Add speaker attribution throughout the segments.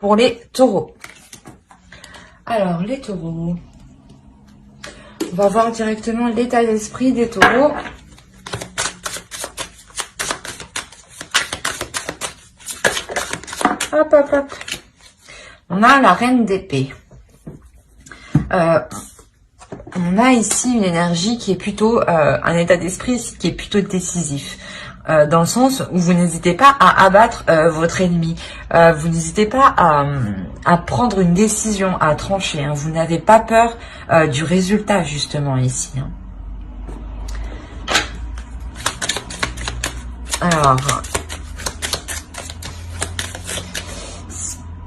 Speaker 1: pour les taureaux. Alors, les taureaux. On va voir directement l'état d'esprit des taureaux. Hop, hop, hop. On a la reine d'épée. On a ici une énergie qui est plutôt, un état d'esprit qui est plutôt décisif. Dans le sens où vous n'hésitez pas à abattre votre ennemi. Vous n'hésitez pas à prendre une décision, à trancher. Hein. Vous n'avez pas peur du résultat, justement, ici. Hein. Alors,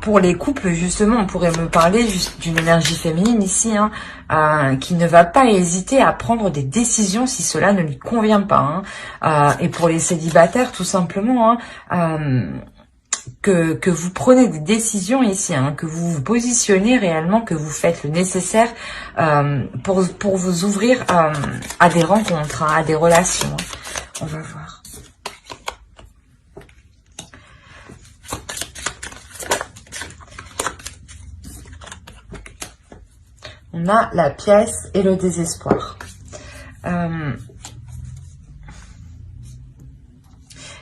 Speaker 1: pour les couples, justement, on pourrait me parler juste d'une énergie féminine ici, hein, qui ne va pas hésiter à prendre des décisions si cela ne lui convient pas. Hein. Et pour les célibataires, tout simplement, hein, que vous prenez des décisions ici, hein, que vous vous positionnez réellement, que vous faites le nécessaire pour vous ouvrir à des rencontres, hein, à des relations. Hein. On va voir. On a la pièce et le désespoir.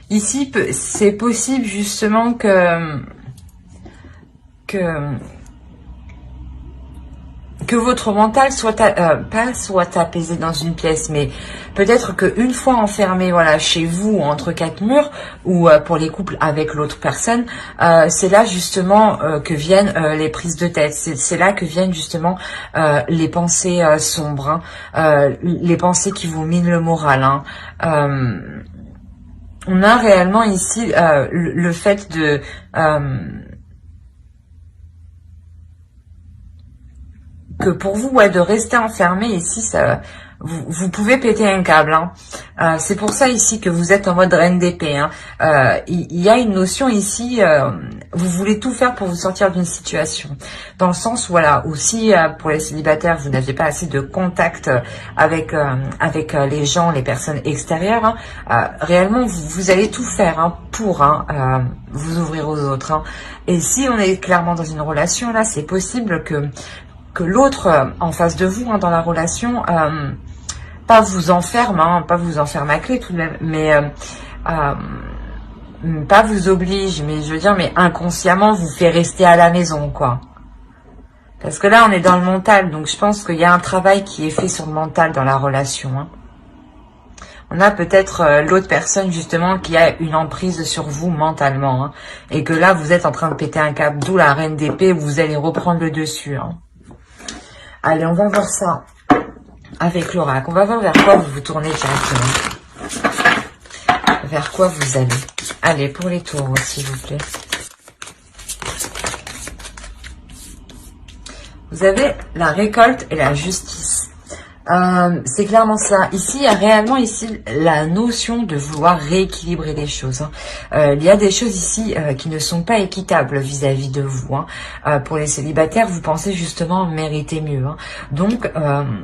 Speaker 1: Ici, c'est possible justement que votre mental soit pas soit apaisé dans une pièce, mais peut-être qu'une fois enfermé, voilà, chez vous entre quatre murs, ou pour les couples avec l'autre personne, c'est là justement que viennent les prises de tête. C'est là que viennent justement les pensées sombres, hein, les pensées qui vous minent le moral. Hein. On a réellement ici le fait de que pour vous, ouais, de rester enfermé ici, ça, vous pouvez péter un câble. Hein. C'est pour ça ici que vous êtes en mode reine d'épée. Hein. Il y a une notion ici, vous voulez tout faire pour vous sortir d'une situation. Dans le sens où, voilà, aussi pour les célibataires, vous n'avez pas assez de contact avec les gens, les personnes extérieures. Hein. Réellement, vous allez tout faire, hein, pour vous ouvrir aux autres. Hein. Et si on est clairement dans une relation, là, c'est possible que l'autre en face de vous, hein, dans la relation, pas vous enferme, hein, pas vous enferme à clé tout de même, mais pas vous oblige, mais je veux dire, mais inconsciemment vous fait rester à la maison, quoi. Parce que là, on est dans le mental, donc je pense qu'il y a un travail qui est fait sur le mental dans la relation. Hein. On a peut-être l'autre personne, justement, qui a une emprise sur vous mentalement, hein, et que là, vous êtes en train de péter un câble, d'où la reine d'épée, vous allez reprendre le dessus. Hein. Allez, on va voir ça avec l'oracle. On va voir vers quoi vous vous tournez directement. Vers quoi vous allez. Allez, pour les taureaux, s'il vous plaît. Vous avez la récolte et la justice. C'est clairement ça. Ici, il y a réellement ici la notion de vouloir rééquilibrer les choses. Hein. Il y a des choses ici qui ne sont pas équitables vis-à-vis de vous. Hein. Pour les célibataires, vous pensez justement mériter mieux. Hein. Donc,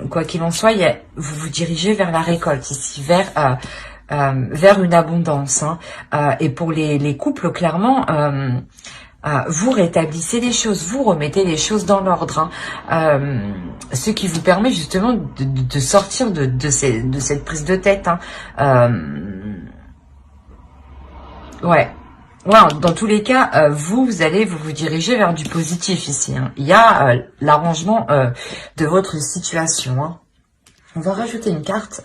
Speaker 1: quoi qu'il en soit, vous vous dirigez vers la récolte ici, vers une abondance. Hein. Et pour les couples, clairement... vous rétablissez les choses, vous remettez les choses dans l'ordre, hein. Ce qui vous permet justement de sortir de cette prise de tête. Hein. Ouais, dans tous les cas, vous allez vous diriger vers du positif ici. Hein. Il y a l'arrangement de votre situation. Hein. On va rajouter une carte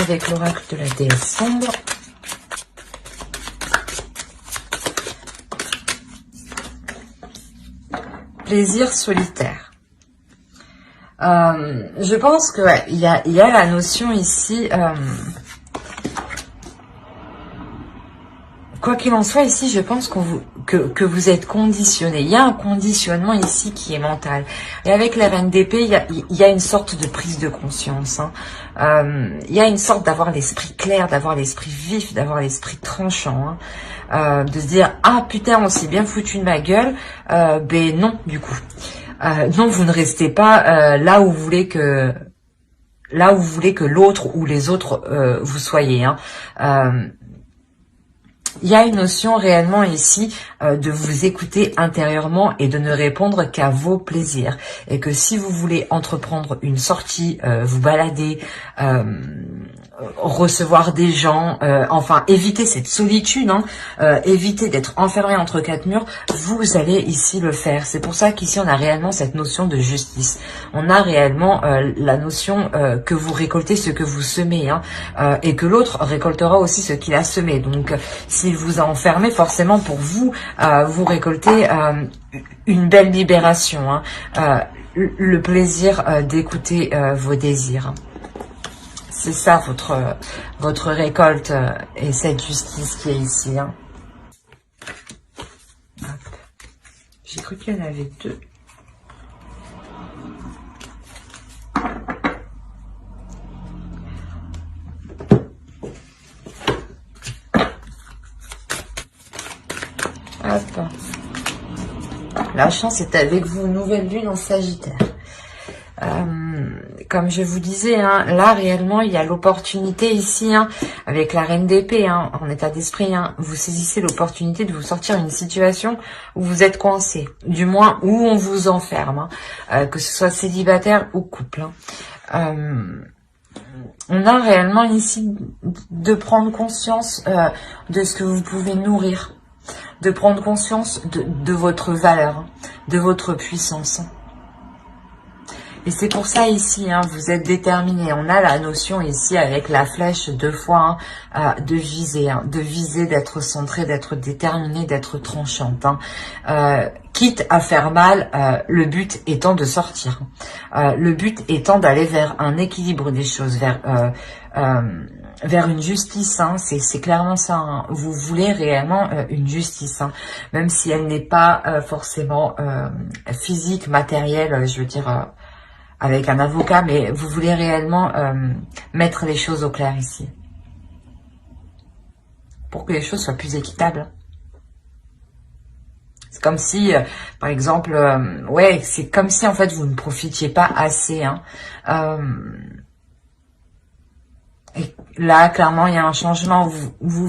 Speaker 1: avec l'oracle de la déesse sombre. Plaisir solitaire. Je pense que ouais, il y a la notion ici. Quoi qu'il en soit ici, je pense que vous êtes conditionné. Il y a un conditionnement ici qui est mental. Et avec la reine d'épée, il y a une sorte de prise de conscience. Hein. Il y a une sorte d'avoir l'esprit clair, d'avoir l'esprit vif, d'avoir l'esprit tranchant. Hein. De se dire, ah putain, on s'est bien foutu de ma gueule. Ben non, du coup. Non, vous ne restez pas là où vous voulez que l'autre ou les autres vous soyez. Hein. il y a une notion réellement ici de vous écouter intérieurement et de ne répondre qu'à vos plaisirs. Et que si vous voulez entreprendre une sortie, vous balader, recevoir des gens, enfin éviter cette solitude, éviter d'être enfermé entre quatre murs, vous allez ici le faire. C'est pour ça qu'ici on a réellement cette notion de justice. On a réellement la notion que vous récoltez ce que vous semez, et que l'autre récoltera aussi ce qu'il a semé. Donc s'il vous a enfermé, forcément pour vous, vous récoltez une belle libération, le plaisir d'écouter vos désirs. C'est ça votre récolte et cette justice qui est ici. J'ai cru qu'il y en avait deux. Hop. La chance est avec vous, nouvelle lune en Sagittaire. Comme je vous disais, là réellement il y a l'opportunité ici, avec la reine d'épée, en état d'esprit, vous saisissez l'opportunité de vous sortir d'une situation où vous êtes coincé, du moins où on vous enferme, que ce soit célibataire ou couple. On a réellement ici de prendre conscience de ce que vous pouvez nourrir, de prendre conscience de votre valeur, de votre puissance. Et c'est pour ça ici, vous êtes déterminé. On a la notion ici avec la flèche 2 fois de viser, d'être centré, d'être déterminé, d'être tranchante. Quitte à faire mal, le but étant de sortir. Le but étant d'aller vers un équilibre des choses, vers une justice, c'est clairement ça. Vous voulez réellement une justice, même si elle n'est pas forcément physique, matérielle, je veux dire... avec un avocat, mais vous voulez réellement mettre les choses au clair ici. Pour que les choses soient plus équitables. C'est comme si, par exemple, c'est comme si en fait vous ne profitiez pas assez. Et là, clairement, il y a un changement où vous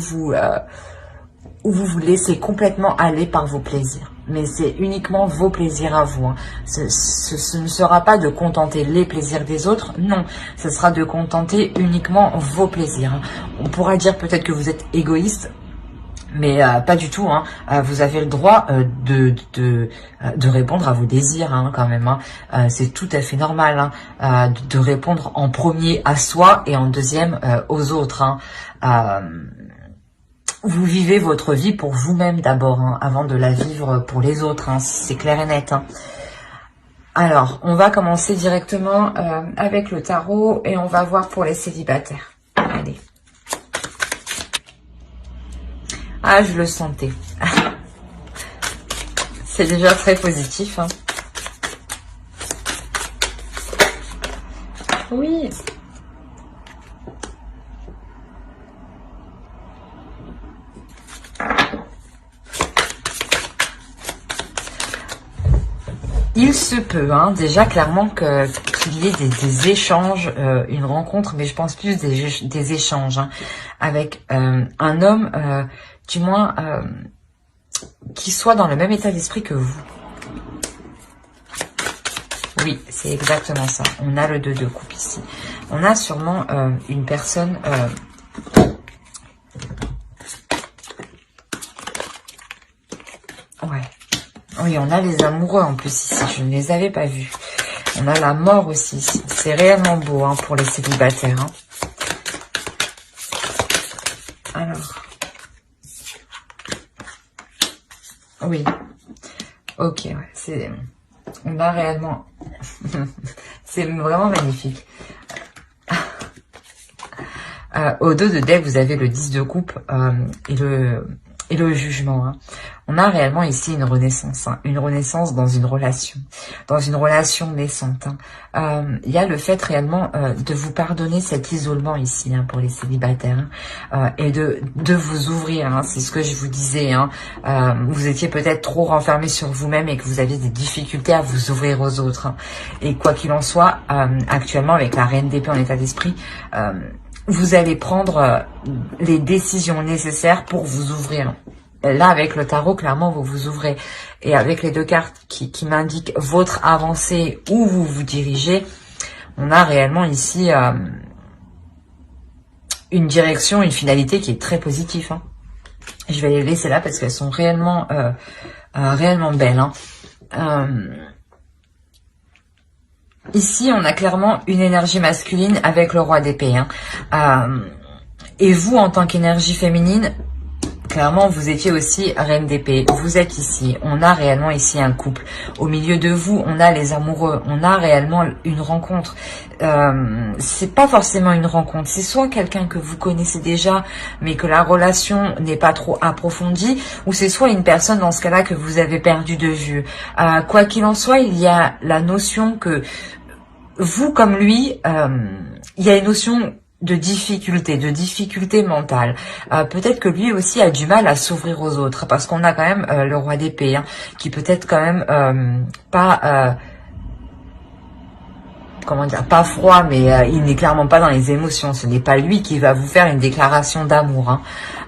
Speaker 1: vous laissez complètement aller par vos plaisirs. Mais c'est uniquement vos plaisirs à vous. Ce ne sera pas de contenter les plaisirs des autres, non. Ce sera de contenter uniquement vos plaisirs. On pourra dire peut-être que vous êtes égoïste, mais pas du tout. Vous avez le droit de répondre à vos désirs quand même. C'est tout à fait normal de répondre en premier à soi et en deuxième aux autres. Vous vivez votre vie pour vous-même d'abord, avant de la vivre pour les autres, c'est clair et net. Alors, on va commencer directement avec le tarot et on va voir pour les célibataires. Allez. Ah, je le sentais. C'est déjà très positif. Oui. Il se peut, déjà clairement qu'il y ait des échanges, une rencontre, mais je pense plus des échanges avec un homme, du moins, qui soit dans le même état d'esprit que vous. Oui, c'est exactement ça. On a le 2 de coupe ici. On a sûrement une personne... Oui, on a les amoureux en plus ici. Je ne les avais pas vus. On a la mort aussi ici. C'est réellement beau pour les célibataires. Alors. Oui. Ok, ouais. On a réellement... c'est vraiment magnifique. Au dos de deck, vous avez le 10 de coupe et le jugement. On a réellement ici une renaissance dans une relation naissante. Il y a le fait réellement de vous pardonner cet isolement ici pour les célibataires et de vous ouvrir. C'est ce que je vous disais. Vous étiez peut-être trop renfermé sur vous-même et que vous aviez des difficultés à vous ouvrir aux autres. Et quoi qu'il en soit, actuellement avec la reine d'épée en état d'esprit, vous allez prendre les décisions nécessaires pour vous ouvrir. Là, avec le tarot, clairement, vous vous ouvrez. Et avec les deux cartes qui m'indiquent votre avancée, où vous vous dirigez, on a réellement ici une direction, une finalité qui est très positive. Hein. Je vais les laisser là parce qu'elles sont réellement, réellement belles. Hein. Ici, on a clairement une énergie masculine avec le roi d'épée. Hein. Et vous, en tant qu'énergie féminine, clairement, vous étiez aussi reine d'épée. Vous êtes ici. On a réellement ici un couple. Au milieu de vous, on a les amoureux. On a réellement une rencontre. C'est pas forcément une rencontre. C'est soit quelqu'un que vous connaissez déjà, mais que la relation n'est pas trop approfondie, ou c'est soit une personne dans ce cas-là que vous avez perdu de vue. Quoi qu'il en soit, il y a la notion que vous, comme lui, il y a une notion de difficulté mentale. Peut-être que lui aussi a du mal à s'ouvrir aux autres, parce qu'on a quand même le roi d'épée, hein, qui peut-être quand même pas... comment dire, pas froid, mais il n'est clairement pas dans les émotions. Ce n'est pas lui qui va vous faire une déclaration d'amour.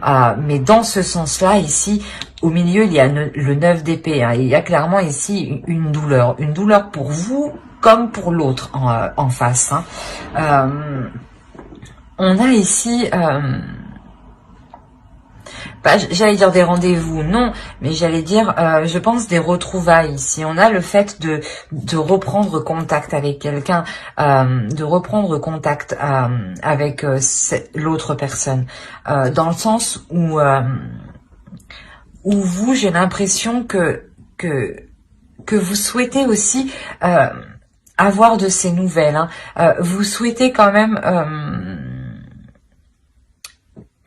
Speaker 1: Hein. Mais dans ce sens-là, ici, au milieu, il y a le 9 d'épée. Hein. Il y a clairement ici une douleur pour vous comme pour l'autre en face. Hein. On a ici... j'allais dire des rendez-vous, non, mais j'allais dire, je pense des retrouvailles ici. On a le fait de reprendre contact avec quelqu'un, de reprendre contact avec l'autre personne, dans le sens où vous, j'ai l'impression que vous souhaitez aussi avoir de ces nouvelles. Hein. Vous souhaitez quand même...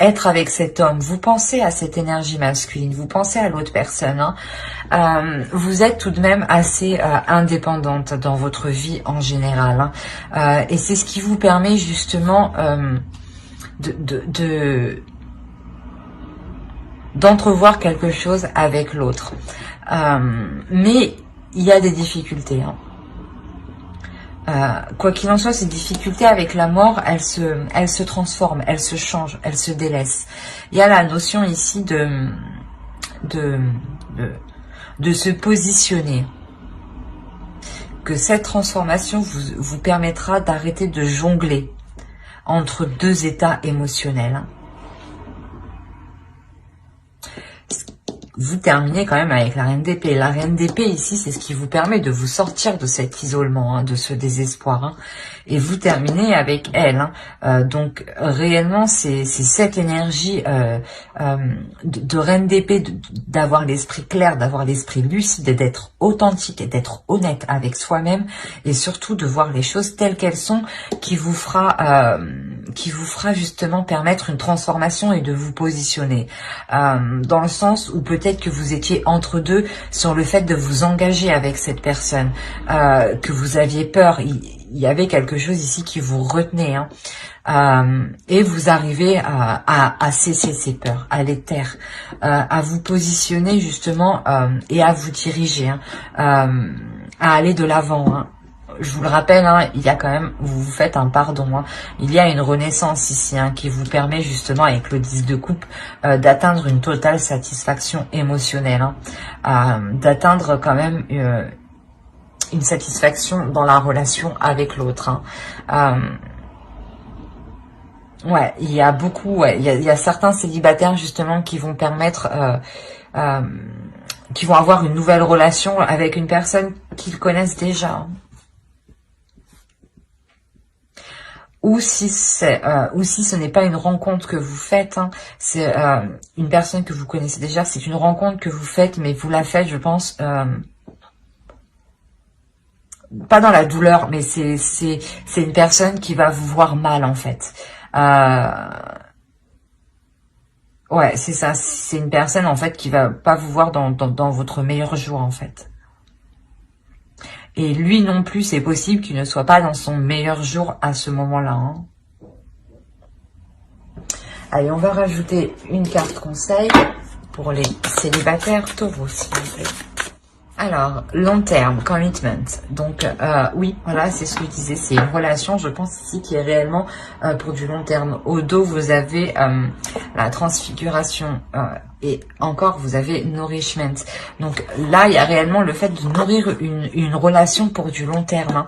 Speaker 1: être avec cet homme, vous pensez à cette énergie masculine, vous pensez à l'autre personne, hein. Vous êtes tout de même assez indépendante dans votre vie en général, hein. Et c'est ce qui vous permet justement d'entrevoir quelque chose avec l'autre. Mais il y a des difficultés, hein. Quoi qu'il en soit, ces difficultés avec la mort, elles se transforment, elles se changent, elles se délaissent. Il y a la notion ici de se positionner. Que cette transformation vous permettra d'arrêter de jongler entre deux états émotionnels. Vous terminez quand même avec la reine d'épée. La reine d'épée ici, c'est ce qui vous permet de vous sortir de cet isolement, hein, de ce désespoir. Hein, et vous terminez avec elle. Hein. Donc réellement, c'est cette énergie de reine d'épée, d'avoir l'esprit clair, d'avoir l'esprit lucide, d'être authentique et d'être honnête avec soi-même. Et surtout de voir les choses telles qu'elles sont, qui vous fera justement permettre une transformation et de vous positionner. Dans le sens où peut-être que vous étiez entre deux sur le fait de vous engager avec cette personne, que vous aviez peur, il y avait quelque chose ici qui vous retenait, hein. Et vous arrivez à cesser ces peurs, à les taire, à vous positionner justement et à vous diriger, hein, à aller de l'avant, hein. Je vous le rappelle, hein, il y a quand même, vous faites un pardon, hein. Il y a une renaissance ici, hein, qui vous permet justement avec le 10 de coupe d'atteindre une totale satisfaction émotionnelle, hein, d'atteindre quand même une satisfaction dans la relation avec l'autre. Hein. Ouais, il y a beaucoup, ouais, il y a certains célibataires justement qui vont permettre, qui vont avoir une nouvelle relation avec une personne qu'ils connaissent déjà. Hein. Ou si ce n'est pas une rencontre que vous faites, hein, c'est une personne que vous connaissez déjà, c'est une rencontre que vous faites, mais vous la faites, je pense, pas dans la douleur, mais c'est une personne qui va vous voir mal, en fait. Ouais, c'est ça, c'est une personne, en fait, qui va pas vous voir dans votre meilleur jour, en fait. Et lui non plus, c'est possible qu'il ne soit pas dans son meilleur jour à ce moment-là. Hein. Allez, on va rajouter une carte conseil pour les célibataires taureaux, s'il vous plaît. Alors, long terme, commitment. Donc, oui, voilà, c'est ce que je disais. C'est une relation, je pense ici, qui est réellement pour du long terme. Au dos, vous avez la transfiguration et encore, vous avez nourishment. Donc là, il y a réellement le fait de nourrir une relation pour du long terme.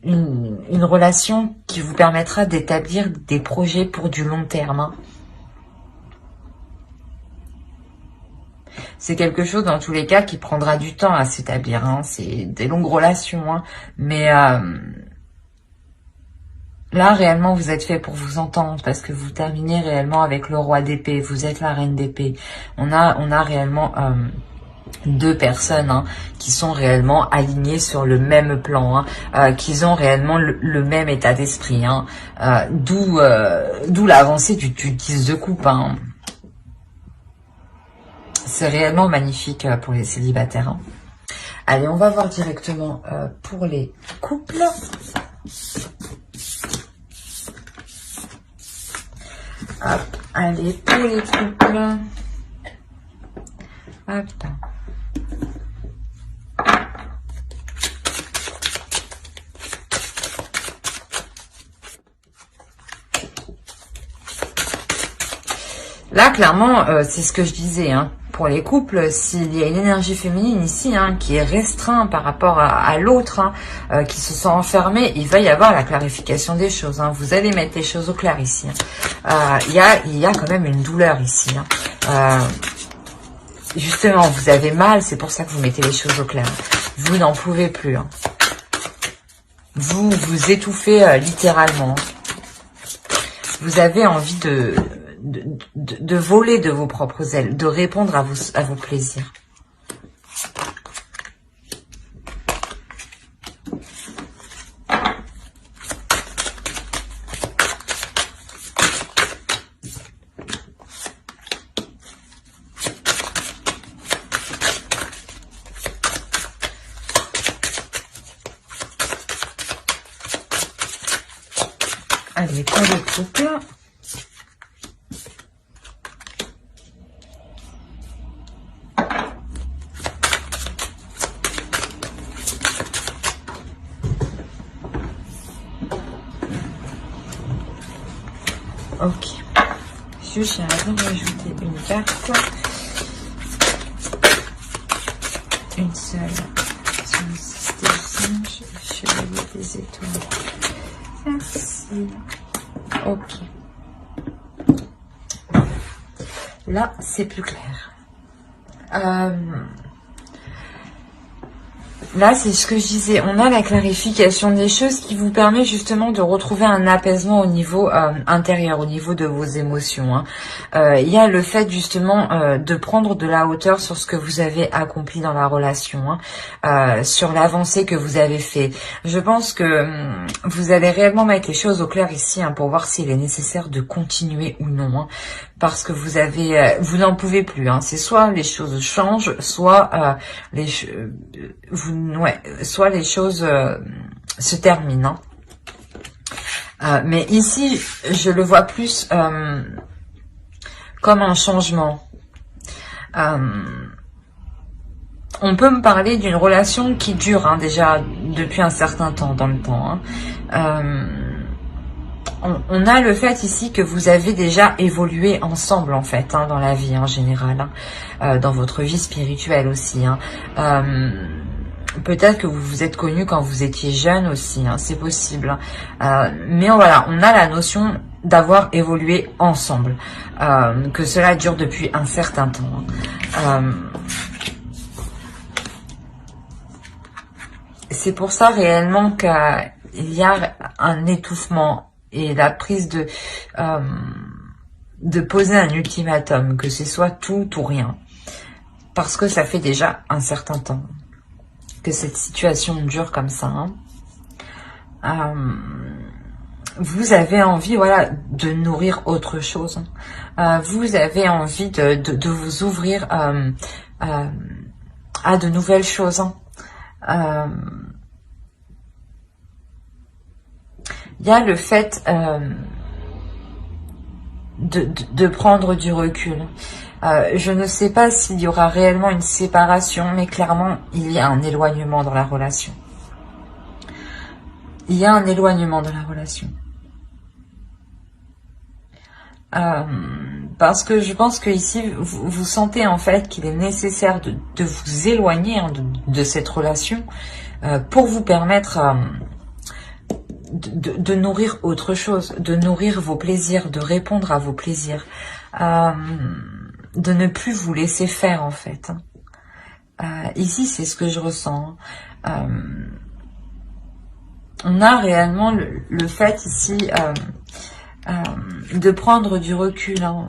Speaker 1: Une relation qui vous permettra d'établir des projets pour du long terme. C'est quelque chose, dans tous les cas, qui prendra du temps à s'établir. C'est des longues relations. Mais là, réellement, vous êtes fait pour vous entendre parce que vous terminez réellement avec le roi d'épée. Vous êtes la reine d'épée. On a réellement deux personnes qui sont réellement alignées sur le même plan, qui ont réellement le même état d'esprit. D'où l'avancée du 10 de coupe. C'est réellement magnifique pour les célibataires. Allez, on va voir directement pour les couples. Hop, allez, pour les couples. Hop. Là, clairement, c'est ce que je disais, pour les couples, s'il y a une énergie féminine ici, qui est restreinte par rapport à l'autre, qui se sent enfermé, il va y avoir la clarification des choses. Vous allez mettre les choses au clair ici. Il y a quand même une douleur ici. Justement, vous avez mal, c'est pour ça que vous mettez les choses au clair. Vous n'en pouvez plus. Vous vous étouffez littéralement. Vous avez envie de voler de vos propres ailes, de répondre à vos plaisirs. Allez, pour le couple. Ok. Juste, j'aimerais rajouter une carte. Une seule. Sur le système singe, chevalier des étoiles. Merci. Ok. Là, c'est plus clair. Là, c'est ce que je disais, on a la clarification des choses qui vous permet justement de retrouver un apaisement au niveau intérieur, au niveau de vos émotions. Il y a le fait justement de prendre de la hauteur sur ce que vous avez accompli dans la relation, sur l'avancée que vous avez fait. Je pense que vous allez réellement mettre les choses au clair ici pour voir s'il est nécessaire de continuer ou non. Parce que vous n'en pouvez plus. C'est soit les choses changent, soit soit les choses se terminent. Mais ici, je le vois plus comme un changement. On peut me parler d'une relation qui dure déjà depuis un certain temps dans le temps. On a le fait ici que vous avez déjà évolué ensemble en fait dans la vie en général, dans votre vie spirituelle aussi. Peut-être que vous vous êtes connus quand vous étiez jeune aussi, c'est possible. Mais voilà, on a la notion d'avoir évolué ensemble, que cela dure depuis un certain temps. C'est pour ça réellement qu'il y a un étouffement et la prise de poser un ultimatum, que ce soit tout ou rien. Parce que ça fait déjà un certain temps que cette situation dure comme ça. Vous avez envie, voilà, de nourrir autre chose. Vous avez envie de vous ouvrir à de nouvelles choses. Il y a le fait de prendre du recul. Je ne sais pas s'il y aura réellement une séparation, mais clairement, il y a un éloignement dans la relation. Il y a un éloignement dans la relation. Parce que je pense que ici, vous sentez en fait qu'il est nécessaire de vous éloigner hein, de cette relation pour vous permettre de nourrir autre chose, de nourrir vos plaisirs, de répondre à vos plaisirs, de ne plus vous laisser faire en fait. Ici, c'est ce que je ressens. On a réellement le fait ici de prendre du recul, hein,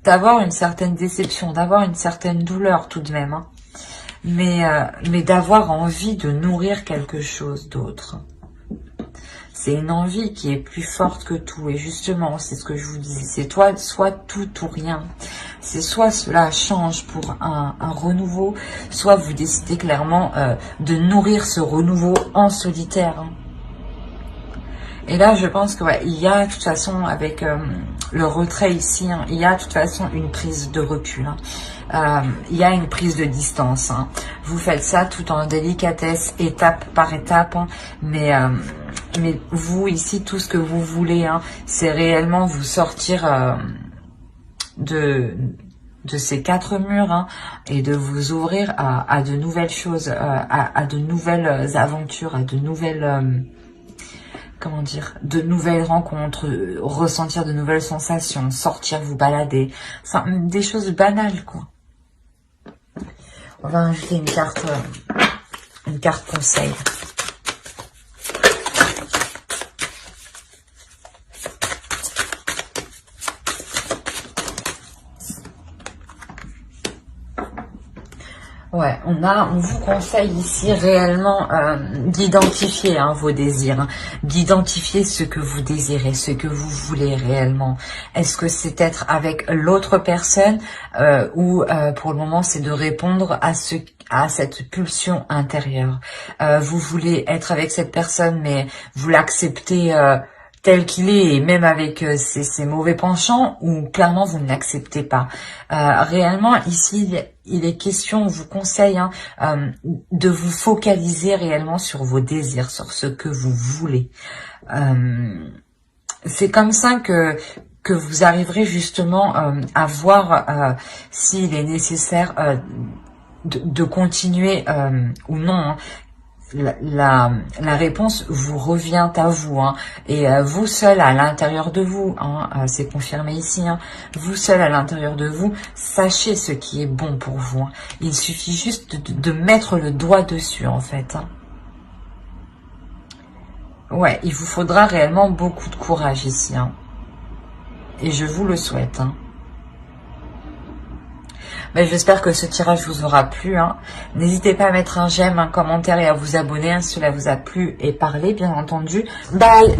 Speaker 1: d'avoir une certaine déception, d'avoir une certaine douleur tout de même, hein, mais d'avoir envie de nourrir quelque chose d'autre. C'est une envie qui est plus forte que tout. Et justement, c'est ce que je vous dis. C'est soit tout ou rien. C'est soit cela change pour un renouveau, soit vous décidez clairement de nourrir ce renouveau en solitaire. Hein. Et là, je pense que ouais, il y a de toute façon, avec le retrait ici, hein, il y a de toute façon une prise de recul. Hein. Il y a une prise de distance. Hein. Vous faites ça tout en délicatesse, étape par étape. Hein, mais vous, ici, tout ce que vous voulez, hein, c'est réellement vous sortir de ces 4 murs hein, et de vous ouvrir à de nouvelles choses, à de nouvelles aventures, à de nouvelles... comment dire, de nouvelles rencontres, ressentir de nouvelles sensations, sortir, vous balader, enfin, des choses banales, quoi. On va ajouter une carte conseil. Ouais, on vous conseille ici réellement d'identifier hein, vos désirs, hein, d'identifier ce que vous désirez, ce que vous voulez réellement. Est-ce que c'est être avec l'autre personne ou pour le moment c'est de répondre à cette pulsion intérieure. Vous voulez être avec cette personne mais vous l'acceptez tel qu'il est, et même avec ses mauvais penchants, ou clairement vous ne l'acceptez pas. Réellement, ici, il est question, on vous conseille hein, de vous focaliser réellement sur vos désirs, sur ce que vous voulez. C'est comme ça que vous arriverez justement à voir s'il est nécessaire de continuer ou non. Hein. La réponse vous revient à vous hein, et vous seul à l'intérieur de vous, hein, c'est confirmé ici, hein, vous seul à l'intérieur de vous, sachez ce qui est bon pour vous. Hein. Il suffit juste de mettre le doigt dessus en fait. Hein. Ouais, il vous faudra réellement beaucoup de courage ici. Hein. Et je vous le souhaite. Hein. Ben, j'espère que ce tirage vous aura plu. Hein. N'hésitez pas à mettre un j'aime, un commentaire et à vous abonner. Hein, si cela vous a plu et parlé, bien entendu. Bye!